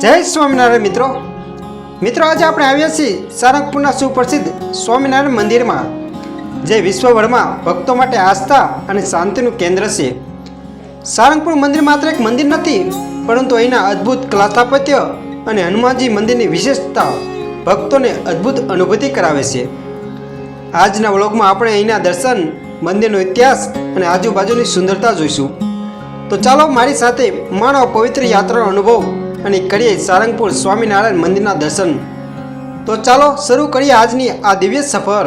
જય સ્વામિનારાયણ મિત્રો આજે આપણે આવ્યા છીએ સારંગપુરના સુપ્રસિદ્ધ સ્વામિનારાયણ મંદિરમાં, જે વિશ્વભરમાં ભક્તો માટે આસ્થા અને શાંતિનું કેન્દ્ર છે. સારંગપુર મંદિર માત્ર એક મંદિર નથી, પરંતુ અહીંના અદ્ભુત કલા સ્થાપત્ય અને હનુમાનજી મંદિરની વિશેષતા ભક્તોને અદ્ભુત અનુભૂતિ કરાવે છે. આજના વ્લોગમાં આપણે અહીંના દર્શન, મંદિરનો ઇતિહાસ અને આજુબાજુની સુંદરતા જોઈશું. તો ચાલો મારી સાથે માણો પવિત્ર યાત્રાનો અનુભવ અને કરીએ સારંગપુર સ્વામિનારાયણ મંદિરના દર્શન. તો ચાલો શરૂ કરીએ આજની આ દિવ્ય સફર.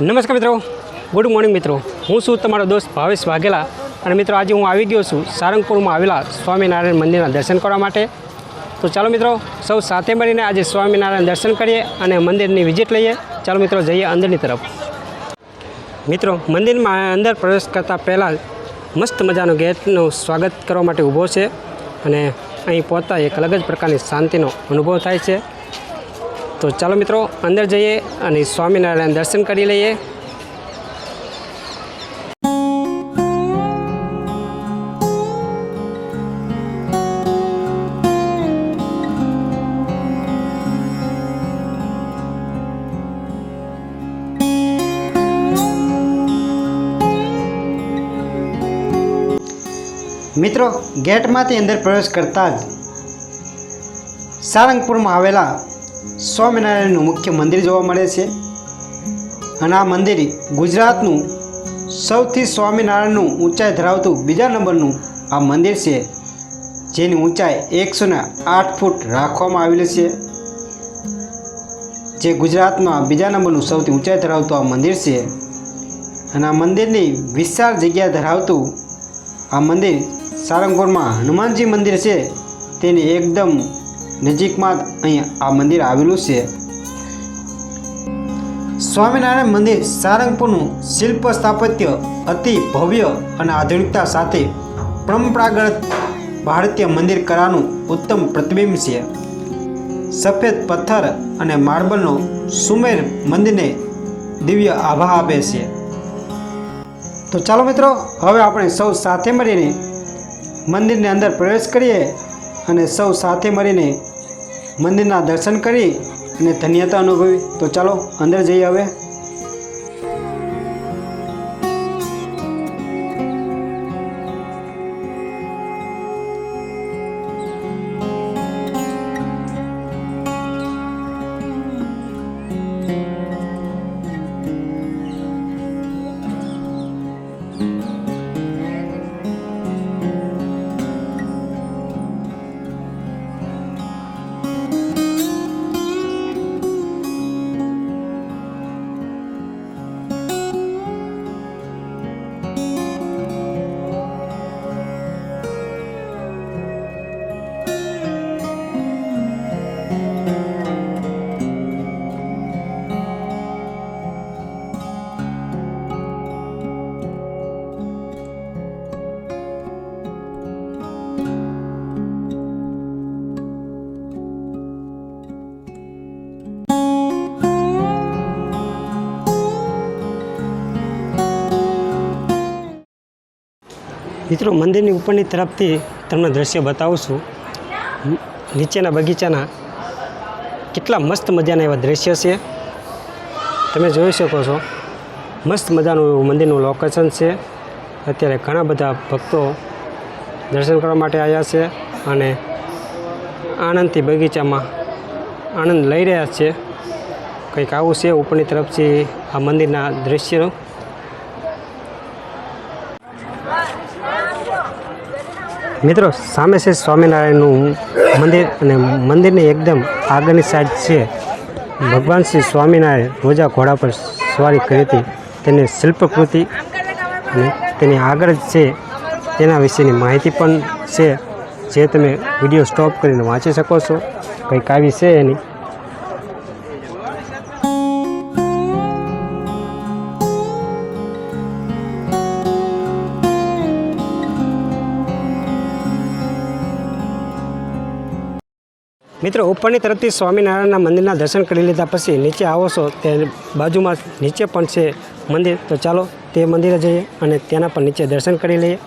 નમસ્કાર મિત્રો, ગુડ મોર્નિંગ મિત્રો. હું છું તમારો દોસ્ત ભાવેશ વાઘેલા અને મિત્રો આજે હું આવી ગયો છું સારંગપુરમાં આવેલા સ્વામિનારાયણ મંદિરના દર્શન કરવા માટે. તો ચાલો મિત્રો સૌ સાથે મળીને આજે સ્વામિનારાયણ દર્શન કરીએ અને મંદિરની વિઝિટ લઈએ. ચાલો મિત્રો જઈએ અંદરની તરફ. મિત્રો મંદિરમાં અંદર પ્રવેશ કરતાં પહેલાં મસ્ત મજાનો ગેટનું સ્વાગત કરવા માટે ઊભો છે અને અહીં પહોંચતા એક અલગ જ પ્રકારની શાંતિનો અનુભવ થાય છે. તો ચાલો મિત્રો અંદર જઈએ અને સ્વામિનારાયણ દર્શન કરી લઈએ. મિત્રો ગેટમાંથી અંદર પ્રવેશ કરતાં જ સારંગપુરમાં આવેલા સ્વામિનારાયણનું મુખ્ય મંદિર જોવા મળે છે. અને આ મંદિર ગુજરાતનું સૌથી સ્વામિનારાયણનું ઊંચાઈ ધરાવતું બીજા નંબરનું આ મંદિર છે, જેની ઊંચાઈ 108 ફૂટ રાખવામાં આવેલી છે. જે ગુજરાતમાં બીજા નંબરનું સૌથી ઊંચાઈ ધરાવતું આ મંદિર છે. અને આ મંદિરની વિશાળ જગ્યા ધરાવતું આ મંદિર સારંગપુરમાં હનુમાનજી મંદિર છે તેની એકદમ નજીકમાં જ અહીં આ મંદિર આવેલું છે. સ્વામિનારાયણ મંદિર સારંગપુરનું શિલ્પ સ્થાપત્ય અતિ ભવ્ય અને આધુનિકતા સાથે પરંપરાગત ભારતીય મંદિર કલાનું ઉત્તમ પ્રતિબિંબ છે. સફેદ પથ્થર અને માર્બલનો સુમેર મંદિરને દિવ્ય આભા આપે છે. તો ચાલો મિત્રો હવે આપણે સૌ સાથે મળીને મંદિરની અંદર પ્રવેશ કરીએ અને સૌ સાથે મળીને મંદિરના દર્શન કરી અને ધન્યતા અનુભવી. તો ચાલો અંદર જઈએ હવે. મિત્રો મંદિરની ઉપરની તરફથી તમને દ્રશ્ય બતાવું છું. નીચેના બગીચાના કેટલા મસ્ત મજાના એવા દ્રશ્ય છે, તમે જોઈ શકો છો. મસ્ત મજાનું એવું મંદિરનું લોકેશન છે. અત્યારે ઘણા બધા ભક્તો દર્શન કરવા માટે આવ્યા છે અને આનંદથી બગીચામાં આનંદ લઈ રહ્યા છે. કંઈક આવું છે ઉપરની તરફથી આ મંદિરના દ્રશ્યનું. મિત્રો સામે છે સ્વામિનારાયણનું મંદિર અને મંદિરની એકદમ આગળની સાઈડ છે ભગવાન શ્રી સ્વામિનારાયણ રોજા ઘોડા પર સવારી કરી હતી તેની શિલ્પકૃતિ, અને તેની આગળ જ છે તેના વિશેની માહિતી પણ છે, જે તમે વિડીયો સ્ટોપ કરીને વાંચી શકો છો. કંઈક આવી છે એની. મિત્રો ઉપરની તરફથી સ્વામિનારાયણના મંદિરના દર્શન કરી લીધા પછી નીચે આવો છો તે બાજુમાં નીચે પણ છે મંદિર. તો ચાલો તે મંદિરે જઈએ અને તેના પણ નીચે દર્શન કરી લઈએ.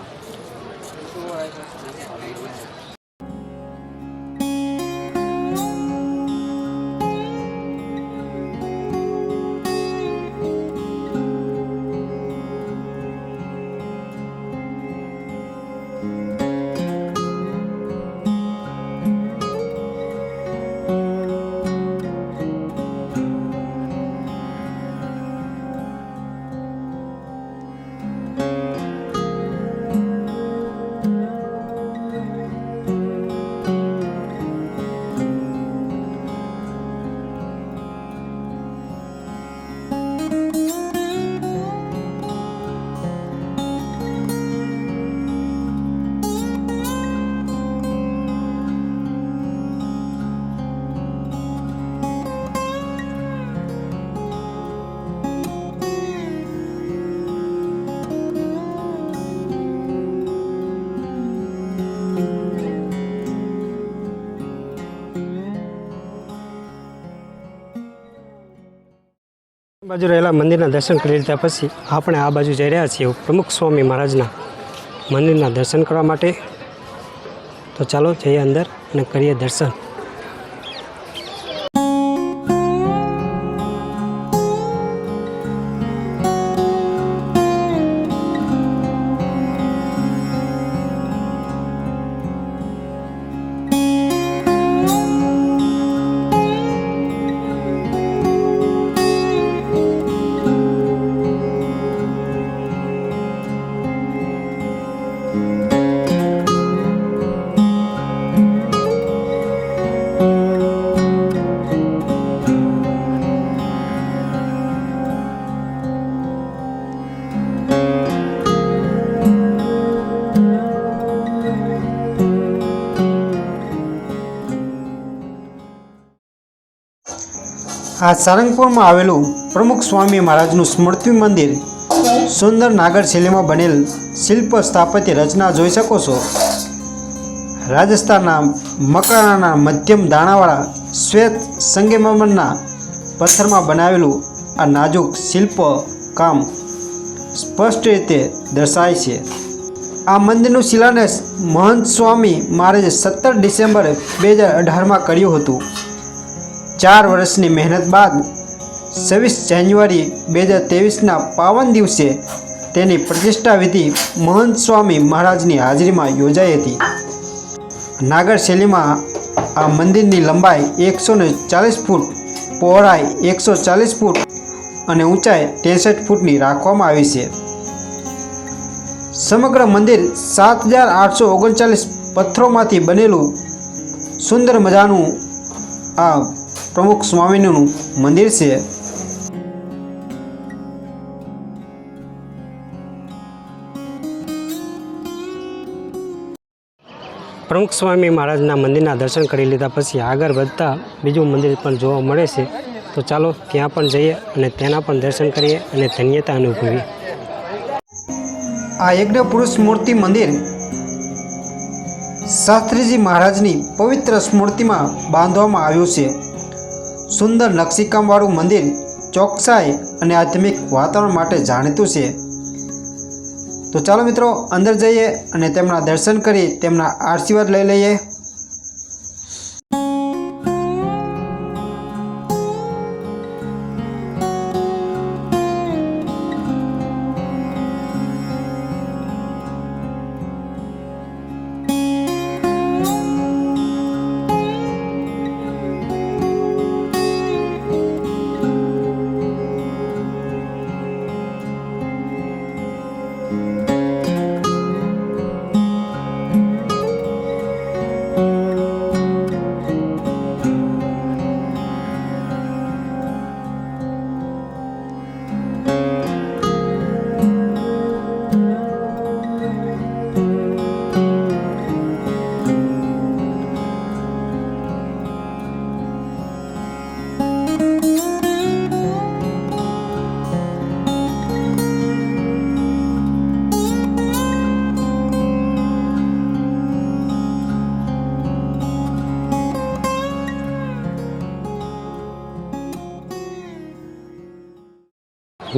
બાજુ રહેલા મંદિરના દર્શન કરી લીધા પછી આપણે આ બાજુ જઈ રહ્યા છીએ પ્રમુખ સ્વામી મહારાજના મંદિરના દર્શન કરવા માટે. તો ચાલો જઈએ અંદર અને કરીએ દર્શન. આ સારંગપુરમાં આવેલું પ્રમુખ સ્વામી મહારાજનું સ્મૃતિ મંદિર સુંદર નાગર શૈલીમાં બનેલ શિલ્પ સ્થાપત્ય રચના જોઈ શકો છો. રાજસ્થાનના મકરાણાના મધ્યમ દાણાવાળા શ્વેત સંગમરમરના પથ્થરમાં બનાવેલું આ નાજુક શિલ્પ કામ સ્પષ્ટ રીતે દર્શાય છે. આ મંદિરનું શિલાન્યાસ મહંત સ્વામી મહારાજે 17 ડિસેમ્બર 2018માં કર્યું હતું. 4 વર્ષની મહેનત બાદ 26 જાન્યુઆરી 2023ના પાવન દિવસે તેની પ્રતિષ્ઠા વિધિ મહંત સ્વામી મહારાજની હાજરીમાં યોજાઈ હતી. નાગર શૈલીમાં આ મંદિરની લંબાઈ 140 ફૂટ, પહોળાઈ 140 ફૂટ અને ઊંચાઈ 63 ફૂટની રાખવામાં આવી છે. સમગ્ર મંદિર 7839 પથ્થરોમાંથી બનેલું સુંદર મજાનું આ પ્રમુખ સ્વામીનું મંદિર છે. પ્રમુખ સ્વામી મહારાજના મંદિરના દર્શન કરી લીધા પછી આગળ વધતા બીજું મંદિર પણ જોવા મળે છે. તો ચાલો ત્યાં પણ જઈએ અને તેના પણ દર્શન કરીએ અને ધન્યતા અનુભવીએ. આ યજ્ઞ પુરુષ મૂર્તિ મંદિર શાસ્ત્રીજી મહારાજની પવિત્ર સ્મૃતિમાં બાંધવામાં આવ્યું છે. સુંદર નકશીકામવાળું મંદિર ચોકસાઈ અને આધ્યાત્મિક વાતાવરણ માટે જાણીતું છે. તો ચાલો મિત્રો અંદર જઈએ અને તેમના દર્શન કરી તેમના આશીર્વાદ લઈ લઈએ.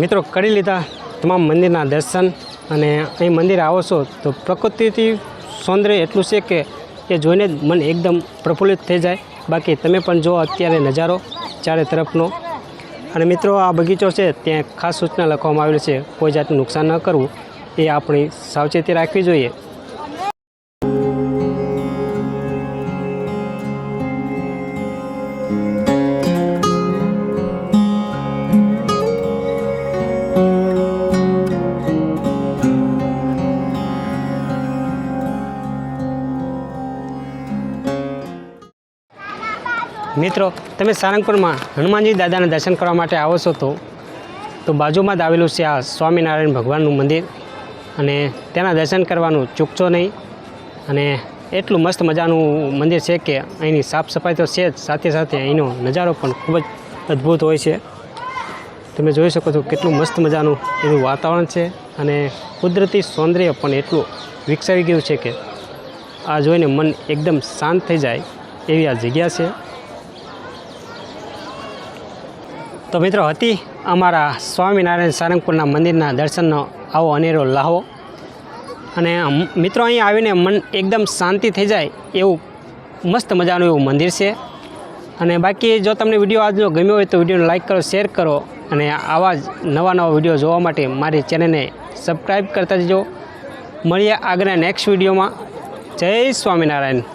મિત્રો કરી લીધા તમામ મંદિરના દર્શન અને અહીં મંદિર આવો છો તો પ્રકૃતિથી સૌંદર્ય એટલું છે કે એ જોઈને જ મન એકદમ પ્રફુલ્લિત થઈ જાય. બાકી તમે પણ જો અત્યારે નજારો ચારે તરફનો. અને મિત્રો આ બગીચો છે ત્યાં ખાસ સૂચના લખવામાં આવેલી છે કોઈ જાતનું નુકસાન ન કરવું એ આપણી સાવચેતી રાખવી જોઈએ. મિત્રો તમે સારંગપુરમાં હનુમાનજી દાદાના દર્શન કરવા માટે આવો છો તો બાજુમાં જ આવેલું છે આ સ્વામિનારાયણ ભગવાનનું મંદિર અને તેના દર્શન કરવાનું ચૂકશો નહીં. અને એટલું મસ્ત મજાનું મંદિર છે કે અહીંની સાફ સફાઈ તો છે જ, સાથે સાથે અહીંનો નજારો પણ ખૂબ જ અદ્ભુત હોય છે. તમે જોઈ શકો છો કેટલું મસ્ત મજાનું એનું વાતાવરણ છે અને કુદરતી સૌંદર્ય પણ એટલું વિકસાવી ગયું છે કે આ જોઈને મન એકદમ શાંત થઈ જાય એવી આ જગ્યા છે. તો મિત્રો હતી અમારા સ્વામિનારાયણ સારંગપુરના મંદિરના દર્શનનો આવો અનેરો લાહો. અને મિત્રો અહીં આવીને મન એકદમ શાંતિ થઈ જાય એવું મસ્ત મજાનું એવું મંદિર છે. અને બાકી જો તમને વિડીયો આજનો ગમ્યો હોય તો વિડીયોને લાઇક કરો, શેર કરો અને આવા જ નવા વિડીયો જોવા માટે મારી ચેનલને સબસ્ક્રાઈબ કરતા જજો. મળીએ આગળના નેક્સ્ટ વિડીયોમાં. જય સ્વામિનારાયણ.